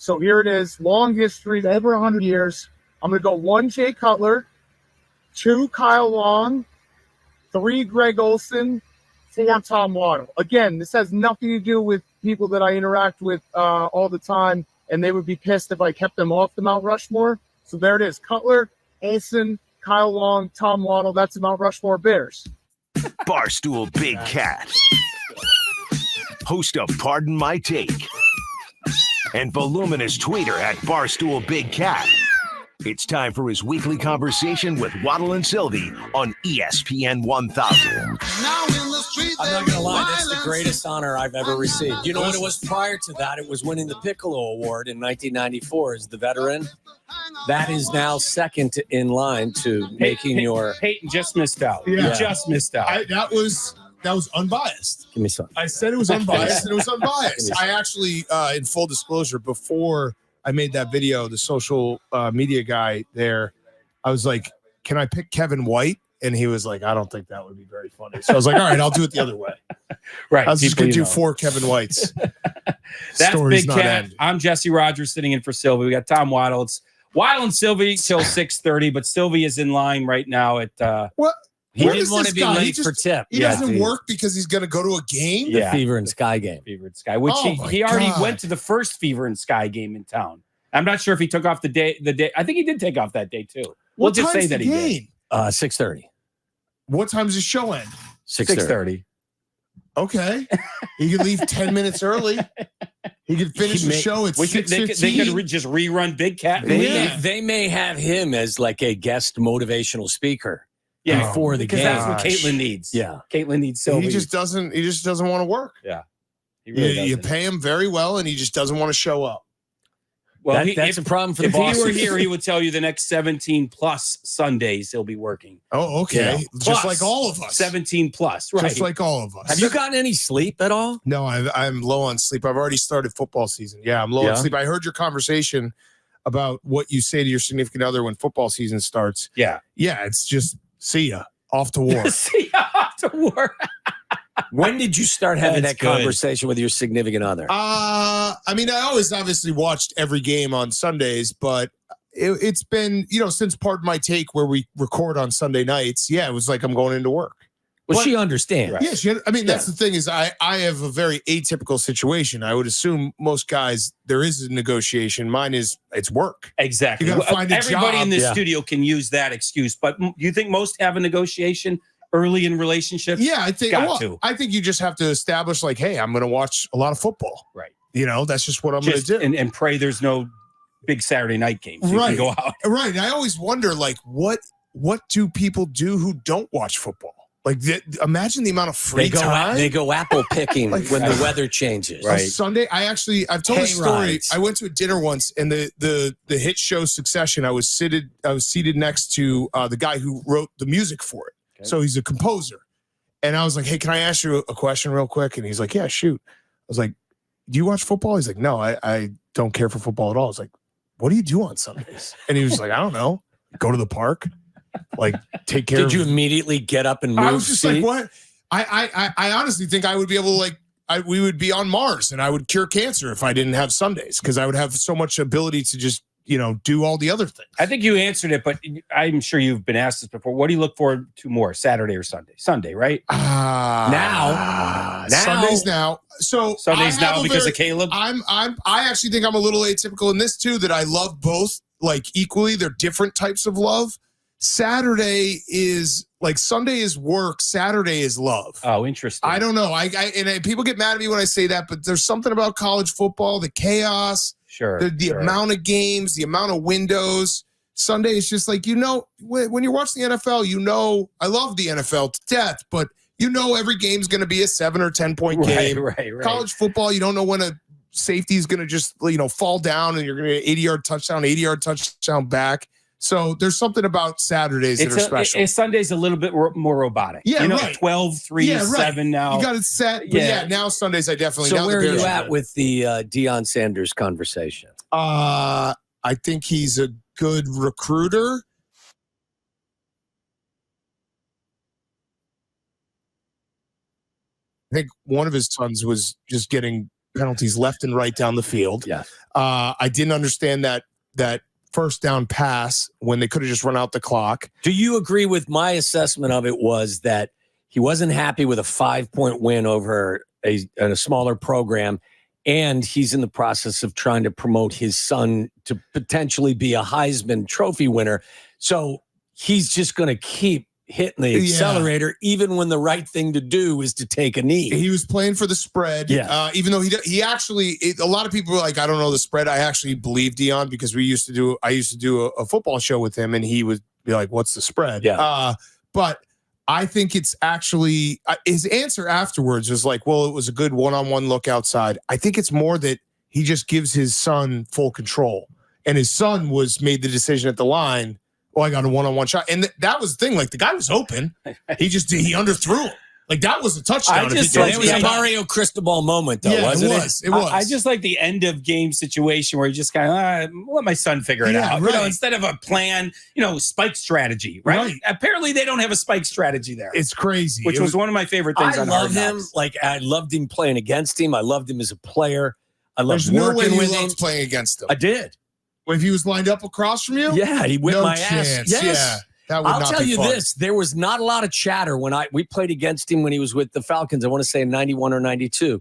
So here it is, long history, over 100 years. I'm going to go 1 Jay Cutler, 2 Kyle Long, 3 Greg Olson, 4 Tom Waddle. Again, this has nothing to do with people that I interact with all the time, and they would be pissed if I kept them off the Mount Rushmore. So there it is, Cutler, Olson, Kyle Long, Tom Waddle. That's the Mount Rushmore Bears. Barstool Big Cat, host of Pardon My Take, and voluminous tweeter at Barstool Big Cat. It's time for his weekly conversation with Waddle and Silvy on ESPN 1000. I'm not going to lie, that's the greatest honor I've ever received. You know what it was prior to that? It was winning the Piccolo Award in 1994 as the veteran. That is now second in line to making your... Peyton just missed out. Yeah. You just missed out. That was unbiased. Give me some. I said it was unbiased, and it was unbiased. I actually, in full disclosure, before I made that video, the social media guy there, I was like, can I pick Kevin White? And he was like, I don't think that would be very funny. So I was like, all right, I'll do it the other way. Right. I was just going to do 4 Kevin Whites. That's Story's Big not Cat. ending. I'm Jesse Rogers sitting in for Silvy. We got Tom Waddle. It's Waddle and Silvy till 6:30, but Silvy is in line right now at What? He Where didn't is want this to be guy? late for tip. He doesn't work because he's going to go to a game? The Fever and Sky game. Fever and Sky, which Oh he already God. went to the first Fever and Sky game in town. I'm not sure if he took off the day. I think he did take off that day too. We'll just say that he did. 6:30. What time does the show end? 6:30. Okay. He could leave 10 minutes early. He could finish the show at 6:15. They could just rerun Big Cat. They may have him as like a guest motivational speaker before the because game. that's what Caitlin needs. Yeah. Caitlin needs Silvy. He just doesn't want to work. Yeah. He really You doesn't. pay him very well, and he just doesn't want to show up. Well, That's a problem for the if bosses. he were here, he would tell you the next 17 plus Sundays he'll be working. Oh, okay. Yeah. Just Plus, like all of us. 17 plus, right? Just like all of us. Have you gotten any sleep at all? No, I'm low on sleep. I've already started football season. Yeah, I'm low on sleep. I heard your conversation about what you say to your significant other when football season starts. Yeah. Yeah, it's just see ya. Off to war. See, I have to work. When did you start having That's that good. conversation with your significant other? I mean, I always obviously watched every game on Sundays, but it's been, since Pardon My Take where we record on Sunday nights. Yeah, it was like I'm going into work. Well, she understands. Right. Yeah, that's the thing is I have a very atypical situation. I would assume most guys, there is a negotiation. Mine is it's work. Exactly. You gotta find a Everybody job. in this studio can use that excuse, but do you think most have a negotiation early in relationships? Yeah, I think I think you just have to establish like, hey, I'm going to watch a lot of football. Right. That's just what I'm going to do. And pray there's no big Saturday night games. So you can go out. Right. And I always wonder, like, what do people do who don't watch football? Like, imagine the amount of free time. They go apple picking when the weather changes. On Sunday, I've told a story. Rides. I went to a dinner once, and the hit show Succession. I was seated next to the guy who wrote the music for it. Okay. So he's a composer, and I was like, "Hey, can I ask you a question real quick?" And he's like, "Yeah, shoot." I was like, "Do you watch football?" He's like, "No, I don't care for football at all." I was like, "What do you do on Sundays?" And he was like, "I don't know. Go to the park." Like, take care. Did you immediately get up and move? I was just like, what? I honestly think I would be able to we would be on Mars and I would cure cancer if I didn't have Sundays because I would have so much ability to just do all the other things. I think you answered it, but I'm sure you've been asked this before. What do you look forward to more, Saturday or Sunday? Sunday, right? Now. Sundays now. So Sundays now because of Caleb. I actually think I'm a little atypical in this too. That I love both like equally. They're different types of love. Saturday is like Sunday is work. Saturday is love. Oh, interesting. I don't know. And people get mad at me when I say that, but there's something about college football, the chaos, the amount of games, the amount of windows. Sunday is just like, when you're watching the NFL, I love the NFL to death, but every game's going to be a 7 or 10 point game. Right. College football, you don't know when a safety is going to just, fall down and you're going to get 80-yard touchdown back. So there's something about Saturdays that are special. Sunday's a little bit more robotic. Yeah, right. 12, 3, 7 now. You got it set. But now Sundays I definitely. So now where are you at with the Deion Sanders conversation? I think he's a good recruiter. I think one of his sons was just getting penalties left and right down the field. Yeah. I didn't understand that first down pass when they could have just run out the clock. Do you agree with my assessment of it was that he wasn't happy with a 5-point win over a smaller program, and he's in the process of trying to promote his son to potentially be a Heisman Trophy winner. So he's just going to keep hitting the accelerator, even when the right thing to do is to take a knee. He was playing for the spread. Yeah. Even though he actually, a lot of people were like, I don't know the spread. I actually believe Deion because I used to do a football show with him, and he would be like, what's the spread? Yeah. But I think it's actually, his answer afterwards was like, well, it was a good one-on-one look outside. I think it's more that he just gives his son full control. And his son made the decision at the line, I got a one-on-one shot. And that was the thing. Like, the guy was open. He underthrew him. Like, that was a touchdown. It was a Mario Cristobal moment, though, wasn't it? It was. I just like the end of game situation where you just kind of let my son figure it out. Right. Instead of a plan, spike strategy, right? Apparently they don't have a spike strategy there. It's crazy. Which was one of my favorite things. I on love Hard him. Knocks. Like, I loved him playing against him. I loved him as a player. I loved There's no way working you with him. loved playing against him. I did. If he was lined up across from you? Yeah, he whipped No my chance. ass. Yes. Yeah. That would I'll not tell be you fun. this. There was not a lot of chatter when we played against him when he was with the Falcons. I want to say in 91 or 92,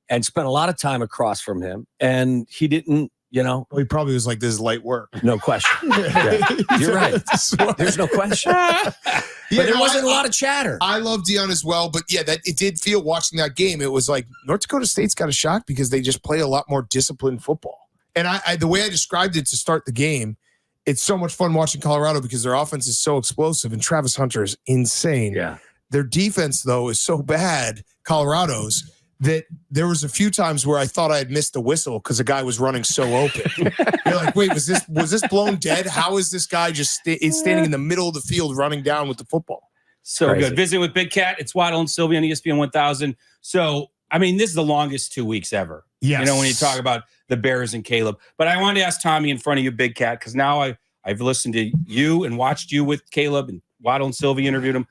and spent a lot of time across from him. And he didn't, Well, he probably was like, this is light work. no question. You're right. There's no question. But there wasn't a lot of chatter. I love Deion as well, but that it did feel watching that game. It was like North Dakota State's got a shot because they just play a lot more disciplined football. And I the way I described it to start the game, it's so much fun watching Colorado because their offense is so explosive and Travis Hunter is insane. Yeah. Their defense, though, is so bad, Colorado's, that there was a few times where I thought I had missed the whistle because the guy was running so open. You're like, wait, was this blown dead? How is this guy just standing in the middle of the field running down with the football? So Crazy. good. Visiting with Big Cat. It's Waddle and Silvy on ESPN 1000. So, this is the longest 2 weeks ever. Yes. When you talk about the Bears and Caleb. But I wanted to ask Tommy in front of you, Big Cat, because now I've listened to you and watched you with Caleb, and Waddle and Silvy interviewed him.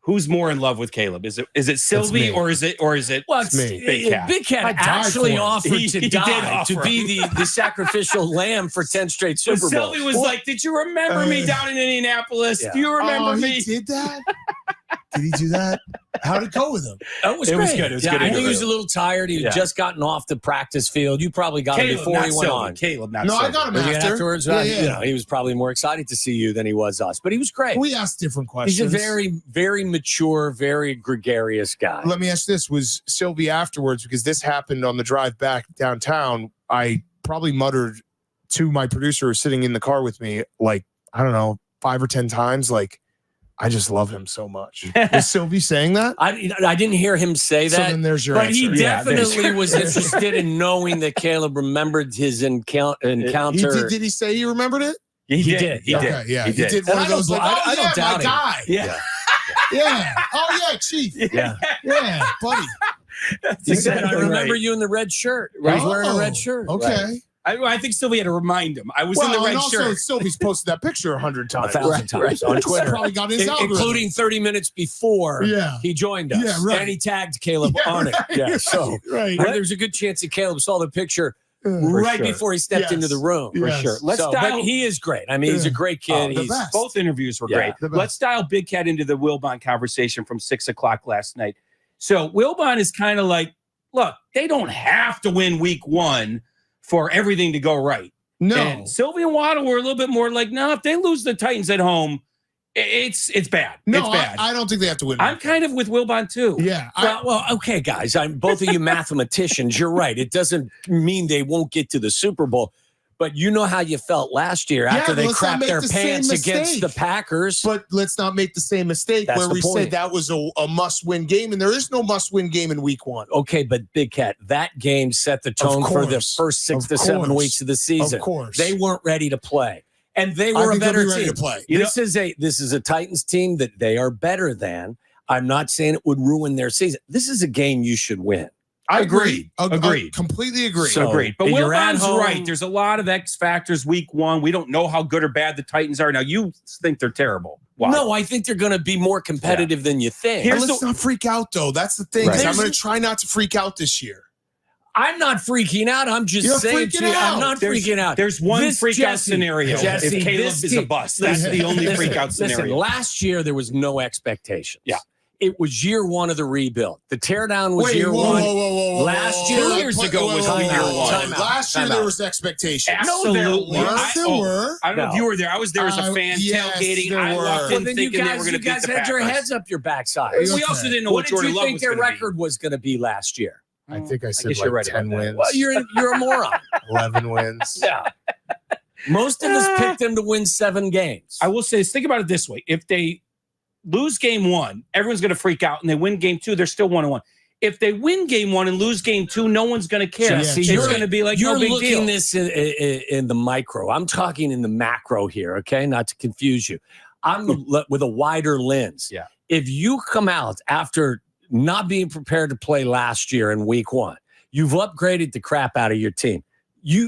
Who's more in love with Caleb? Is it Silvy or is it Well, it's me. Big Cat? Big Cat I died actually for him. offered He to did die offer. to be the sacrificial lamb for 10 straight So Super Bowls. Silvy was like, "Did you remember me down in Indianapolis? Yeah. Do you remember me?" He did that? Did he do that? How'd it go with him? It was It was great. good. It was yeah, good I think he interview. was a little tired. He had Yeah. just gotten off the practice field. You probably got him Caleb, before not he went Silvy. on. Caleb, not No, Silvy. I got him Did you get after. afterwards? Yeah. He was probably more excited to see you than he was us. But he was great. We asked different questions. He's a very, very mature, very gregarious guy. Let me ask this. Was Silvy afterwards, because this happened on the drive back downtown, I probably muttered to my producer who was sitting in the car with me, like, I don't know, 5 or 10 times, like, I just love him so much. Was Silvy saying that? I didn't hear him say So that. then there's your But answer. he Yeah, definitely was interested in knowing that Caleb remembered his encounter. Did he say he remembered it? He He did. did. He Yeah. did. Okay, yeah. He He did. did one And of I those, don't- like, I oh, don't yeah, doubt my him. guy. Yeah. Yeah. Oh, yeah, Chief. Yeah. Yeah, buddy. He said, I exactly remember right. you in the red shirt. He was wearing a red shirt. Okay. I think Silvy had to remind him. I was in Well, the red and also, shirt. Silvy's posted that picture 100 times. 1,000 times on Twitter. Probably got his algorithm. Including 30 minutes before Yeah. he joined us. Yeah, right. And he tagged Caleb Yeah, on it. right, Yeah, right, so right. there's a good chance that Caleb saw the picture right sure. before he stepped Yes. into the room. For Yes. sure. Let's So, dial. but he is great. I mean, he's a great kid. the He's best. Both interviews were Yeah, great. the best. Let's dial Big Cat into the Wilbon conversation from 6 o'clock last night. So Wilbon is kind of like, look, they don't have to win week 1 for everything to go right. No. And Silvy and Waddle were a little bit more like, no, if they lose the Titans at home, it's bad. No, it's bad. I don't think they have to win. I'm kind of with Wilbon too. Yeah. well, okay, guys. Both of you mathematicians. You're right. It doesn't mean they won't get to the Super Bowl. But you know how you felt last year after they let's not crapped make their the same pants against mistake. the Packers. But let's not make the same mistake That's where the we point. said that was a must-win game, and there is no must-win game in week 1. Okay, but Big Cat, that game set the tone for the course. first 6 Of to 7 course. weeks of the season. Of course. They weren't ready to play. And they I were a think they'll better be ready team. to play. This is a Titans team that they are better than. I'm not saying it would ruin their season. This is a game you should win. I Agreed. agree. Completely agree. So- Agreed. But you're at Wilbon's home. right. There's a lot of X factors week 1. We don't know how good or bad the Titans are. Now, you think they're terrible. Wow. No, I think they're going to be more competitive than you think. Let's not freak out, though. That's the thing. Right. I'm going to try not to freak out this year. I'm not freaking out. I'm just You're saying freaking to you, I'm out. not freaking out. There's one This freak out Jesse- scenario. Jesse, if Caleb this is a team- bust, that's the only freak out scenario. Listen, last year there was no expectations. Yeah. It was year one of the rebuild. The teardown was Wait, year whoa, one. whoa, whoa, whoa, whoa, Last whoa, year- whoa, 2 years whoa, ago whoa, was whoa, year whoa, one. whoa. Time out, Last year time there out. was expectations. Absolutely. Yes, there were. I don't know if you were there. I was there as a Uh, fan yes, tailgating. there I were. walked Well, in then you thinking they were guys, going you to beat guys the had your Packers. heads up your backside. Okay. We also didn't know What what did Jordan you Love think was their going to be. record was going to be last year? I think I said guess you're like right 10 about that. wins, Well, you're a moron. 11 wins. Yeah. Most of us picked them to win 7 games. I will say this. Think about it this way. If they lose game 1, everyone's going to freak out, and they win game 2, they're still 1-1. If they win game 1 and lose game 2, no one's going to care. Jesse, It's you're- going to be like You're no big looking deal. this in the micro. I'm talking in the macro here, okay? Not to confuse you. I'm with a wider lens. Yeah. If you come out after not being prepared to play last year in week 1, you've upgraded the crap out of your team.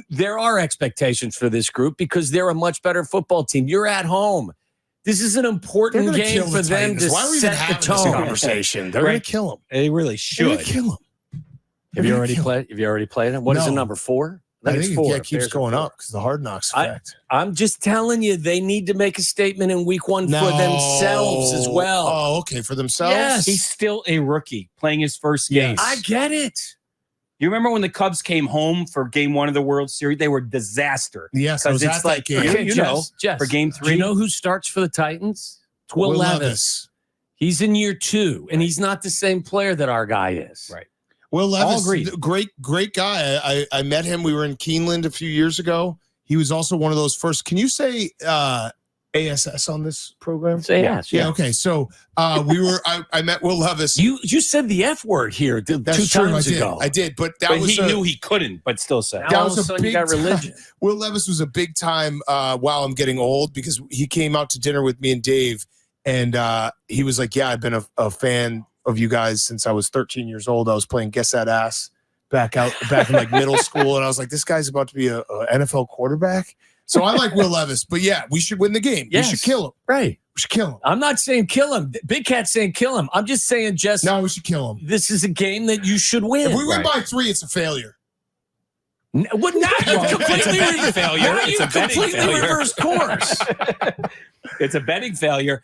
There are expectations for this group because they're a much better football team. You're at home. This is an important They're gonna game kill for the them Titans. to Why are we even set the having this tone. conversation? They're going Right. to kill them. They really They're should. going to kill them. Have you already played them? What is No. it, number 4? I it's think 4. it keeps Bears are going 4. up because the Hard Knocks I- effect. I'm just telling you, they need to make a statement in week 1 for themselves as well. Oh, okay. For themselves? Yes. He's still a rookie playing his first game. Yes. I get it. You remember when the Cubs came home for game 1 of the World Series? They were disaster. Yes, I was Because at it's that like, game. okay, you know, Jess, for game do 3. you know who starts for the Titans? It's Will Levis. He's in year 2, and he's not the same player that our guy is. Right. Will All Levis, agreed. great guy. I met him. We were in Keeneland a few years ago. He was also one of those first. Can you say ASS on this program? Say yes. Yeah. Okay. So I met Will Levis. You said the F word here That's 2 true. times I did. ago. I did. But that But was he knew he couldn't, but still said. Now that all was of a a sudden you big got time. religion. Will Levis was a big time while I'm getting old because he came out to dinner with me and Dave, and he was like, "Yeah, I've been a fan of you guys since I was 13 years old. I was playing Guess That Ass back in like middle school, and I was like, this guy's about to be a NFL quarterback." So I like Will Levis, but yeah, we should win the game. Yes. We should kill him. Right. We should kill him. I'm not saying kill him. Big Cat's saying kill him. I'm just saying, Jess, No, we should kill him. this is a game that you should win. If we win Right. by 3, it's a failure. What now? Well, Completely it's a betting failure. Now It's you a betting completely failure. reversed course. It's a betting failure.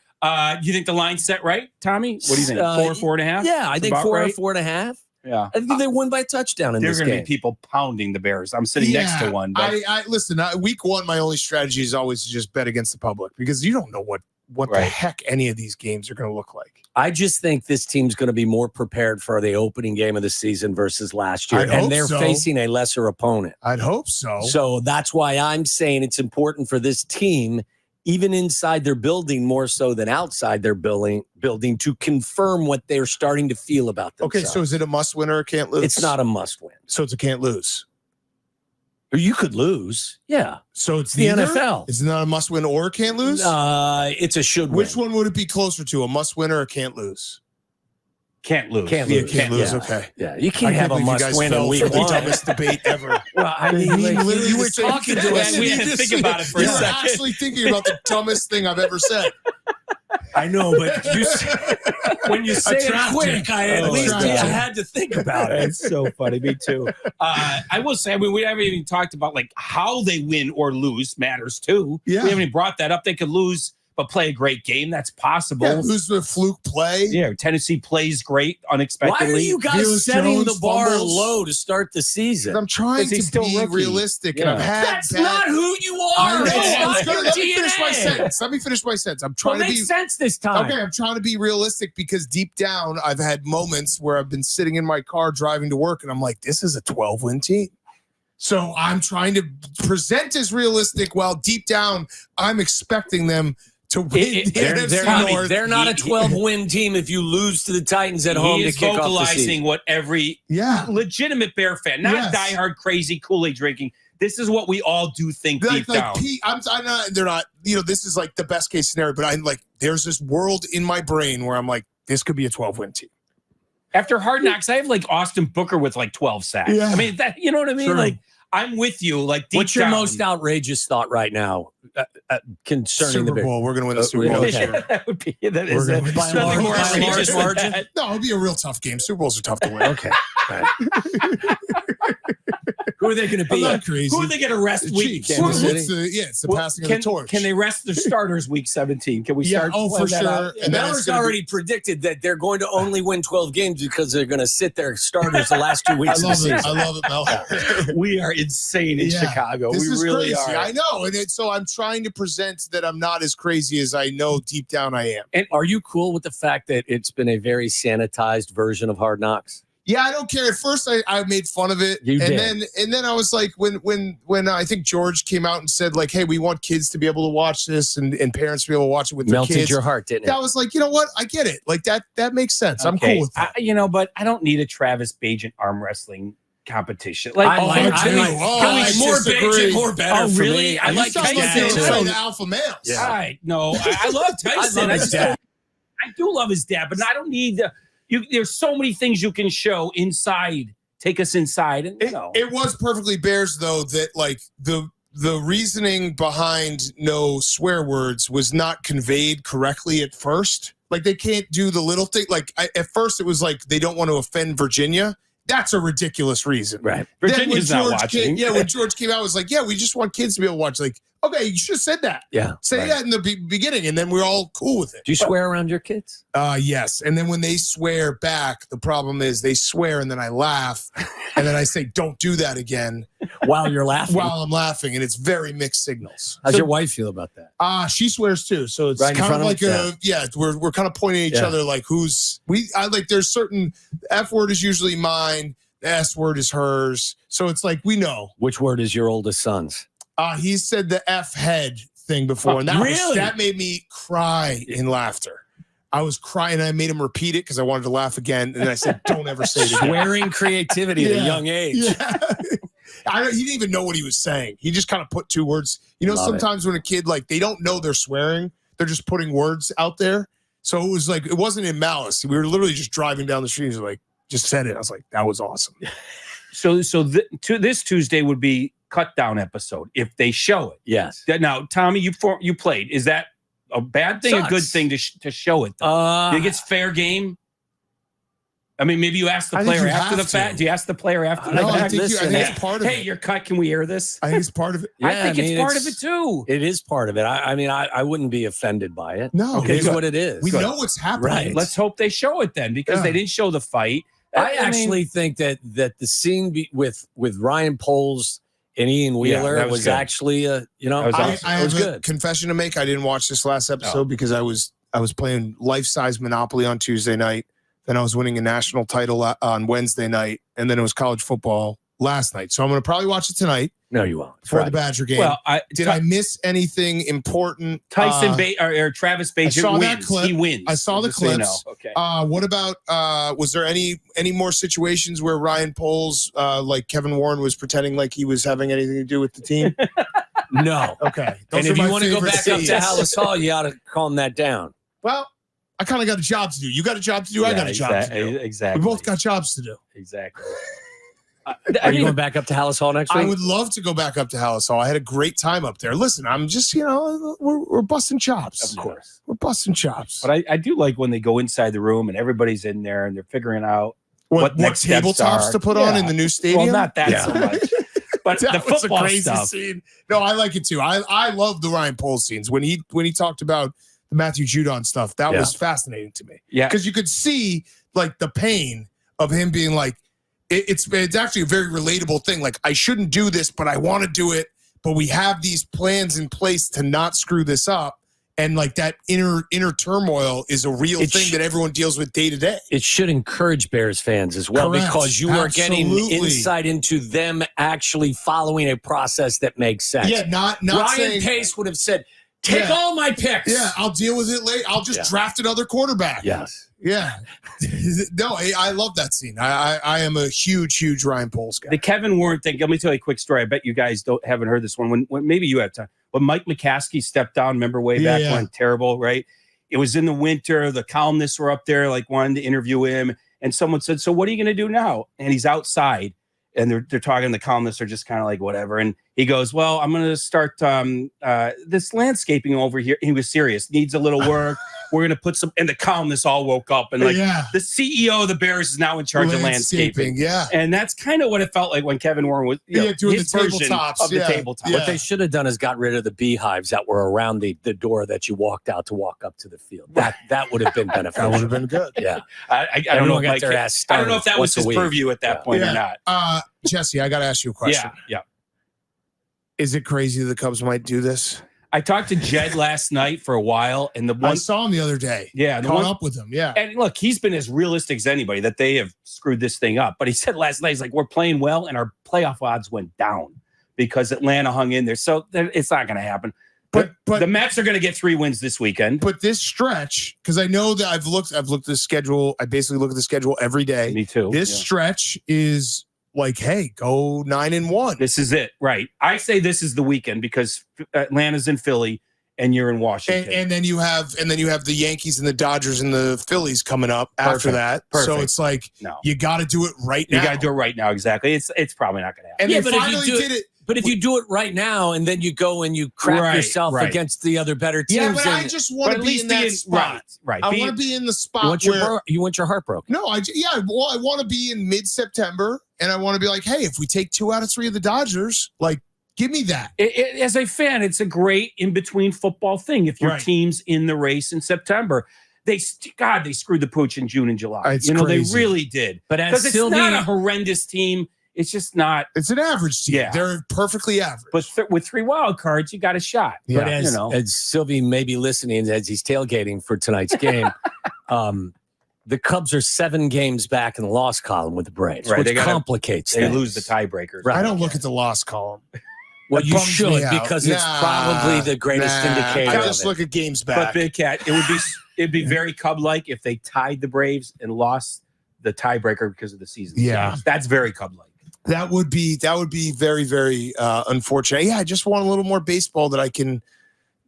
You think the line's set right, Tommy? What do you think? 4.5? Yeah, I think About 4 right? or 4.5. Yeah. I think they win by a touchdown in There are this going to game. be people pounding the Bears. I'm sitting next to one. But I listen. Week 1, my only strategy is always to just bet against the public because you don't know what the Right. heck any of these games are going to look like. I just think this team's going to be more prepared for the opening game of the season versus last year. I'd hope And they're so. facing a lesser opponent. I'd hope so. So that's why I'm saying it's important for this team, even inside their building, more so than outside their building, to confirm what they're starting to feel about themselves. Okay, so is it a must win or a can't lose? It's not a must win. So it's a can't lose. Or you could lose. Yeah. So it's The neither? NFL. Is it not a must win or a can't lose? It's a should Which win. one would it be closer to, a must win or a can't lose? can't lose. Can't Yeah, lose. can't lose. Yeah. Okay. Yeah, you I can't have a believe you must guys win fell in week for the 1. dumbest debate ever. Well, I mean, He like, literally you were the same talking to thing. us. We had to think about it for a You were second. actually thinking about the dumbest thing I've ever said. I know, but when you say it Attractive. quick, at least I Attractive. had to think about it. It's so funny. Me too. I will say, we haven't even talked about like how they win or lose matters too. Yeah. We haven't even brought that up. They could lose but play a great game. That's possible. Yeah, who's the fluke play? Yeah, Tennessee plays great unexpectedly. Why are you guys Felix setting Jones the bar fumbles. low to start the season? I'm trying Because he's to still be rookie. realistic, and Yeah. I've had That's bad- not who you are. I know. That's not your Let me finish my DNA. sentence. Let me finish my sentence. I'm Well, trying to makes be sense this time. okay. I'm trying to be realistic because deep down, I've had moments where I've been sitting in my car driving to work, and I'm like, "This is a 12-win team." So I'm trying to present as realistic, while deep down, I'm expecting them to win the NFC North. They're not a 12-win team if you lose to the Titans at home He to is kick off the vocalizing season. what every Yeah. legitimate Bear fan, not Yes. diehard crazy Kool-Aid drinking. This is what we all do think deep down. Pete, I'm not. They're not. This is like the best case scenario. But I'm like, there's this world in my brain where I'm like, this could be a 12-win team. After Hard Knocks, I have like Austin Booker with like 12 sacks. Yeah. I mean, you know what I mean? True. Like, I'm with you. Like, deep What's your down. most outrageous thought right now concerning Super the Bears. Bowl. We're going to win the Super Bowl. okay. That would be that We're is gonna a, win by a nothing large- more by a large outrageous than margin. that. No, it'll be a real tough game. Super Bowls are tough to win. Okay. All right. Who are they going to I'm be? not crazy. Who are they going to rest The week? Chiefs. Kansas It's City? the Well, passing of can, the torch. can they rest their starters week 17? Can we Yeah, start? oh, for playing that sure. out? And then it's Miller's gonna be- already predicted that they're going to only win 12 games because they're going to sit their starters the last 2 I weeks of the love season. it. I love it, Mel. We are insane in Yeah. Chicago. This We is really crazy. are. I know. And so I'm trying to present that I'm not as crazy as I know deep down I am. And are you cool with the fact that it's been a very sanitized version of Hard Knocks? Yeah, I don't care. At first, I made fun of it, You and did. then I was like, when I think George came out and said like, "Hey, we want kids to be able to watch this, and parents to be able to watch it with their Melted kids." your heart, didn't it? That was like, you know what? I get it. Like that makes sense. I'm Okay. cool with that. But I don't need a Travis Bajan arm wrestling competition. Like, I like- I like- oh, can we I more disagree. big, more better. Oh, for really? me. I You like sound Tyson. that You're too. saying alpha males. Yeah. I love Tyson. love his dad. I do love his dad, but I don't need the. There's so many things you can show inside. Take us inside, and It was perfectly Bears though that like the reasoning behind no swear words was not conveyed correctly at first. Like they can't do the little thing. Like at first it was like they don't want to offend Virginia. That's a ridiculous reason. Right. Then Virginia's when not George watching. when George came out, it was like, yeah, we just want kids to be able to watch. Like, okay, you should have said that. Yeah. Say that in the beginning, and then we're all cool with it. Do you swear around your kids? Yes. And then when they swear back, the problem is they swear, and then I laugh, and then I say, don't do that again While you're laughing? while I'm laughing, and it's very mixed signals. How's your wife feel about that? She swears too, so it's Right in kind of front of like him? we're kind of pointing at each Yeah. other like I like there's certain F word is usually mine, the S word is hers, so it's like we know. Which word is your oldest son's? He said the F head thing before, and really? that made me cry in laughter. I was crying. I made him repeat it because I wanted to laugh again, and I said, "Don't ever say it again." Swearing creativity at a Yeah. young age. Yeah. He didn't even know what he was saying. He just kind of put two words. You know, Love sometimes when a kid, like, they don't know they're swearing, they're just putting words out there. So it was like, it wasn't in malice. We were literally just driving down the street. He was like, just said it. I was like, that was awesome. This Tuesday would be cut down episode if they show it. Yes. Now, Tommy, you played. Is that a bad thing, a good Sucks. thing to show it? Though? You think it's fair game? I mean, maybe you ask the I think player you after the have fact. to. Do you ask the player after the No, I fact? think Listen, it's part of Hey, it. you're cut. Can we air this? I think it's part of it. I think it's part of it too. It is part of it. I mean, I wouldn't be offended by it. No, It is good. what it is. we know what's happening. Right. Let's hope they show it then, because Yeah. they didn't show the fight. I mean, actually think that the scene with Ryan Poles and Ian Wheeler that was was good. actually That was I awesome. have was a good. confession to make. I didn't watch this last episode No. because I was playing life-size Monopoly on Tuesday night. Then I was winning a national title on Wednesday night, and then it was college football last night. So I'm going to probably watch it tonight No, you won't. for Right. the Badger game. Well, Did I miss anything important? Tyson or Travis Bajan saw that wins. clip. He wins. I saw the Just so you clips. know. Okay. What about was there any more situations where Ryan Poles, like Kevin Warren, was pretending like he was having anything to do with the team? No. Okay. And Those if are you my want to go favorite back up scenes. to Hallis Hall, you ought to calm that down. Well, I kind of got a job to do. You got a job to do. I got a job to do. Exactly. We both got jobs to do. Exactly. Are you going back up to Hallis Hall next week? I would love to go back up to Hallis Hall. I had a great time up there. Listen, I'm just, we're busting chops. Of course. We're busting chops. But I do like when they go inside the room and everybody's in there and they're figuring out what next steps tabletops are. to put on Yeah. in the new stadium? Well, not that Yeah. so much. But That the was a football crazy stuff. scene. No, I like it too. I love the Ryan Poles scenes when he talked about the Matthew Judon stuff. That Yeah. was fascinating to me. Yeah. Because you could see like the pain of him being like, it's actually a very relatable thing. Like, I shouldn't do this, but I want to do it. But we have these plans in place to not screw this up. And like that inner turmoil is a real thing that everyone deals with day to day. It should encourage Bears fans as well, Correct. because you are getting Absolutely. insight into them actually following a process that makes sense. Yeah, not Ryan saying, Pace would have said, take Yeah. all my picks. yeah, I'll deal with it later. I'll just Yeah. draft another quarterback. Yes. Yeah. No, I love that scene. I am a huge Ryan Poles guy. The Kevin Warren thing. Let me tell you a quick story. I bet you guys haven't heard this one. When maybe you have time. When Mike McCaskey stepped down, remember way back when? Terrible, right? It was in the winter. The columnists were up there, like wanting to interview him. And someone said, "So what are you going to do now?" And he's outside. and they're talking. The columnists are just kind of like whatever. And he goes, "Well, I'm going to start this landscaping over here." He was serious. Needs a little work. We're going to put some. And the columnists all woke up and like the CEO of the Bears is now in charge of landscaping. Yeah, and that's kind of what it felt like when Kevin Warren was doing his the version tabletops of the tabletop. What they should have done is got rid of the beehives that were around the door that you walked out to walk up to the field. That would have been beneficial. that would have been good. Yeah, I don't know. Got their ass I don't know if that was his purview at that point or not. Jesse, I got to ask you a question. Yeah. Is it crazy the Cubs might do this? I talked to Jed last night for a while, and I saw him the other day. Yeah, caught up with him. Yeah, and look, he's been as realistic as anybody that they have screwed this thing up. But he said last night, he's like, we're playing well, and our playoff odds went down because Atlanta hung in there. So it's not going to happen. But the Mets are going to get 3 wins this weekend. But this stretch, because I know that I've looked at the schedule. I basically look at the schedule every day. Me too. This stretch is like, hey, go 9-1. This is it, right? I say this is the weekend because Atlanta's in Philly and you're in Washington, and then you have the Yankees and the Dodgers and the Phillies coming up after that. Perfect. So it's like you got to do it right now. You got to do it right now. Exactly. It's probably not going to happen. And they finally did it. But if you do it right now and then you go and you crap yourself against the other better teams, yeah, but I just want to be in that spot. Right. I want to be in the spot where you want your heart broken. No, I want to be in mid-September, and I want to be like, hey, if we take 2 out of 3 of the Dodgers, like, give me that. As a fan, it's a great in-between football thing. If your team's in the race in September, they screwed the pooch in June and July. It's crazy. They really did. But because it's not a horrendous team. It's just not. It's an average team. Yeah. They're perfectly average. But with 3 wild cards, you got a shot. Yeah. But as Silvy may be listening as he's tailgating for tonight's game, the Cubs are 7 games back in the loss column with the Braves, which complicates things. They lose the tiebreakers. Right. I don't look at the loss column. Well, you should because it's probably the greatest indicator. I just look at games back. But Big Cat, it'd be very Cub-like if they tied the Braves and lost the tiebreaker because of the season. Yeah, that's very Cub-like. That would be very, very unfortunate. Yeah, I just want a little more baseball that I can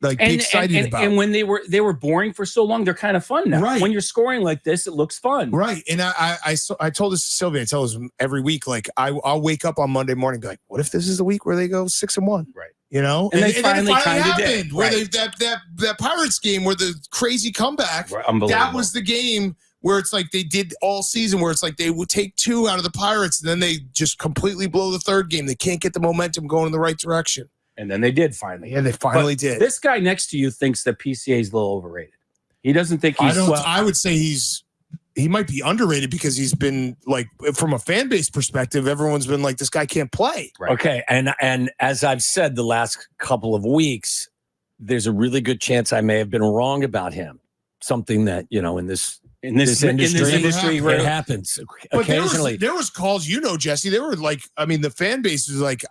be excited about. And when they were boring for so long, they're kind of fun now. Right. When you're scoring like this, it looks fun. Right. And I told this to Silvy. I tell this every week. Like I'll wake up on Monday morning and be like, what if this is the week where they go 6-1? Right. You know, and they finally happened. did. Where that Pirates game where the crazy comeback. Right. Unbelievable. That was the game where it's like they did all season, where it's like they would take 2 out of the Pirates and then they just completely blow the third game. They can't get the momentum going in the right direction. And then they did finally. Yeah, they finally did. This guy next to you thinks that PCA is a little overrated. He doesn't think he's. I would say he might be underrated because he's been like, from a fan base perspective, everyone's been like, this guy can't play. Right. Okay, and as I've said the last couple of weeks, there's a really good chance I may have been wrong about him. Something that in this industry it happens occasionally. There was calls, Jesse. They were like, I mean, the fan base is like,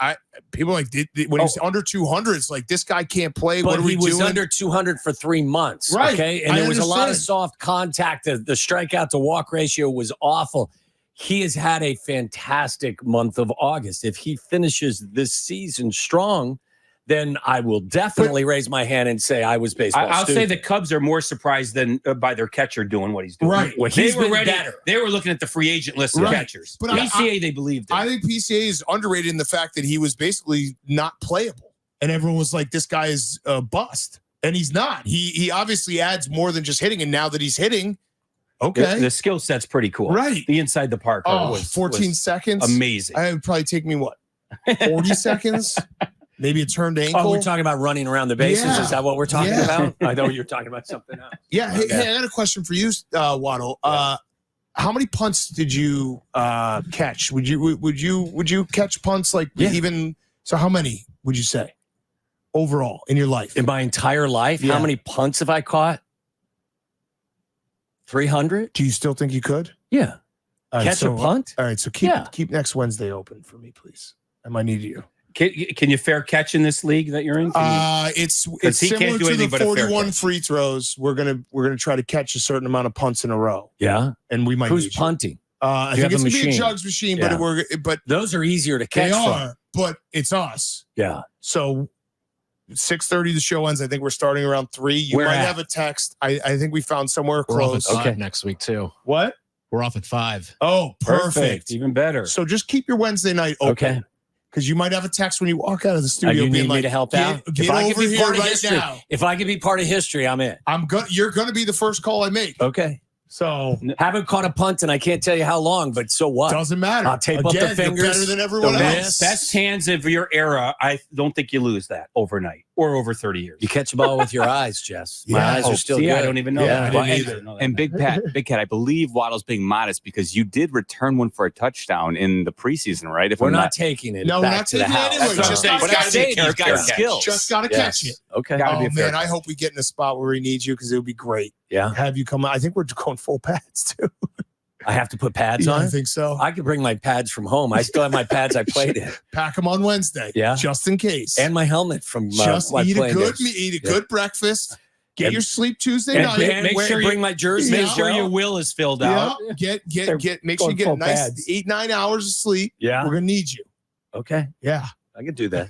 people like when he's under 200, it's like, this guy can't play. But what are we doing? He was under 200 for 3 months, right? Okay, and there was a lot of soft contact. The strikeout to walk ratio was awful. He has had a fantastic month of August. If he finishes this season strong, then I will definitely raise my hand and say I was baseball. I'll say the Cubs are more surprised than by their catcher doing what he's doing. Right. Well, they were ready. Better. They were looking at the free agent list of catchers. But PCA, they believed in. I think PCA is underrated in the fact that he was basically not playable. And everyone was like, this guy is a bust. And he's not. He obviously adds more than just hitting. And now that he's hitting, okay. The skill set's pretty cool. Right. The inside the park was 14 seconds. Amazing. It would probably take me, 40 seconds? Maybe a turned ankle. Oh, we're talking about running around the bases. Yeah. Is that what we're talking about? I know you're talking about something else. Yeah. Hey, I got a question for you, Waddle. How many punts did you catch? Would you catch punts even? So how many would you say overall in your life? In my entire life, how many punts have I caught? 300. Do you still think you could? Yeah. Catch a punt? All right. So keep next Wednesday open for me, please. I might need you. Can you fair catch in this league that you're in? It's similar to the 41 free throws. We're gonna try to catch a certain amount of punts in a row. Yeah, and we might. Who's punting? I think it's gonna be a Jugs machine, but those are easier to catch. They are, but it's us. Yeah. So 6:30 the show ends. I think we're starting around 3. You might have a text. I think we found somewhere close. Okay, next week too. What? We're off at 5. Oh, perfect. Even better. So just keep your Wednesday night open. Okay. Because you might have a text when you walk out of the studio. You being need me like, to help out? Get If I over can be here part of right history, now. if I can be part of history, I'm in. You're going to be the first call I make. Okay. So Haven't caught a punt, and I can't tell you how long, but so what? doesn't matter. I'll tape up the Again, fingers. You're better than everyone the else. wrist. Best hands of your era. I don't think you lose that overnight or over 30 years. You catch the ball with your eyes, Jess. My Yeah. eyes are still See, good. I don't even know Yeah, that. I I didn't didn't know that. And Big Cat, I believe Waddle's being modest because you did return one for a touchdown in the preseason, right? If We're I'm not taking it. No, we're back not to the taking it house. anyway. That's what I'm Just saying. gotta But I'm catch saying it. you've got skills. Just got to catch it. Okay. Gotta be Oh, a fair man, I catch. hope we get in a spot where he needs you because it would be great. Yeah. Have you come? I think we're going full pads too. I have to put pads Yeah, on. I think so. I could bring my pads from home. I still have my pads I played in, Pack them on Wednesday. Yeah. Just in case. and my helmet from just my eat a playing good days. eat a Yeah. good breakfast. Get And- your sleep Tuesday And, night. and Make wear- sure you- bring my jersey. Yeah. Make as sure well. your will is filled Yeah, out. make sure going you get full a nice pads. 8-9 hours of sleep. Yeah. We're gonna need you. Okay. Yeah, I could do that.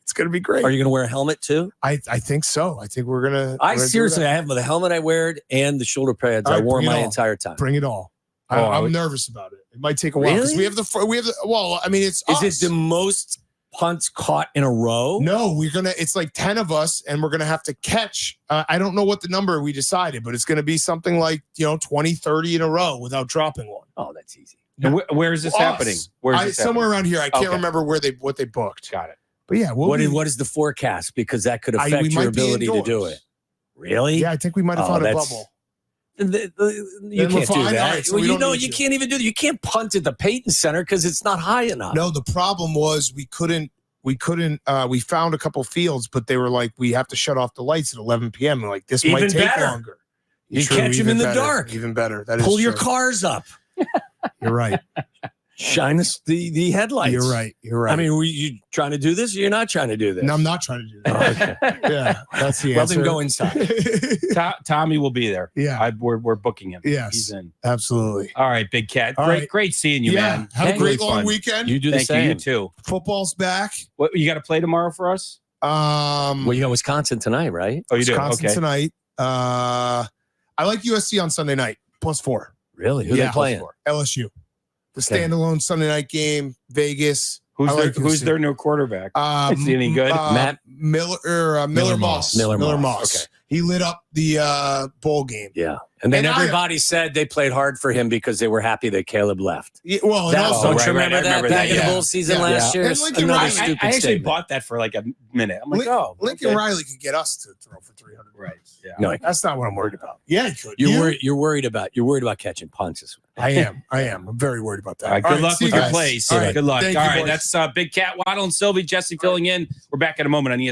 it's gonna be great. Are you going to wear a helmet too? I think so. I think we're gonna. I we're gonna do seriously, that. I have the helmet I wear and the shoulder pads All I right, wore bring it my all. entire time. Bring it all. Oh, I I'm would- nervous about it. It might take a while because Really? we have the. Well, I mean, it's Is us. it the most punts caught in a row? No, we're gonna. It's like 10 of us, and we're gonna have to catch. I don't know what the number we decided, but it's gonna be something like 20, 30 in a row without dropping one. Oh, that's easy. And where is this Us. happening? Where's this Somewhere happening? around here. I can't Okay. remember what they booked. Got it. But yeah, What is the forecast? Because that could affect we your might be ability to do indoors. it. Really? Yeah, I think we might have Oh, found a that's- bubble. You Then we're can't do fine. that. All right, so Well, we don't need you you. can't even do that. You can't punt at the Peyton Center because it's not high enough. No, the problem was we couldn't. We found a couple fields, but they were like, we have to shut off the lights at 11 p.m. And like, this Even might take better. longer. You True, catch 'em even in the better, dark. Even better. That is Pull your true. cars up. You're right. Shine the headlights. You're right. You're right. I mean, were you trying to do this or you're not trying to do this? no, I'm not trying to do Oh, that. okay. Yeah, that's the Well, answer. then go inside. Tommy will be there. Yeah, We're booking him. Yes. He's in. absolutely. All right, Big Cat. All Great, right. great seeing you, Yeah, man. have a Hey, great really long fun. weekend. You do the Thank same. you. You too. Football's back. What you got to play tomorrow for us? Well, you got Wisconsin tonight, right? Oh, you Wisconsin do. Okay. tonight. I like USC on Sunday night +4. Really? Who Yeah, they playing? LSU. The Okay. standalone Sunday night game. Vegas. Who's I their like Who's USC. their new quarterback? Is he any good? Matt? Miller Moss. Miller Moss. Okay. He lit up the bowl game. Yeah. And then And everybody said they played hard for him because they were happy that Caleb left. Yeah, well, and That, also, don't right, you right. remember I that remember back that, in the yeah. bowl season Yeah. last year? And It's Lincoln another Riley- I stupid actually statement. bought that for like a minute. I'm like, Lincoln okay. Riley could get us to throw for 300. Right. Yeah. No, That's not what I'm worried about. Yeah, he could. you're worried about catching punts. This week. I am. I'm very worried about that. All right. Good luck see with you your guys. plays. All right. Good luck. Thank All you, right. boys. That's Big Cat, Waddle, and Silvy. Jesse filling in. We're back in a moment on ESPN.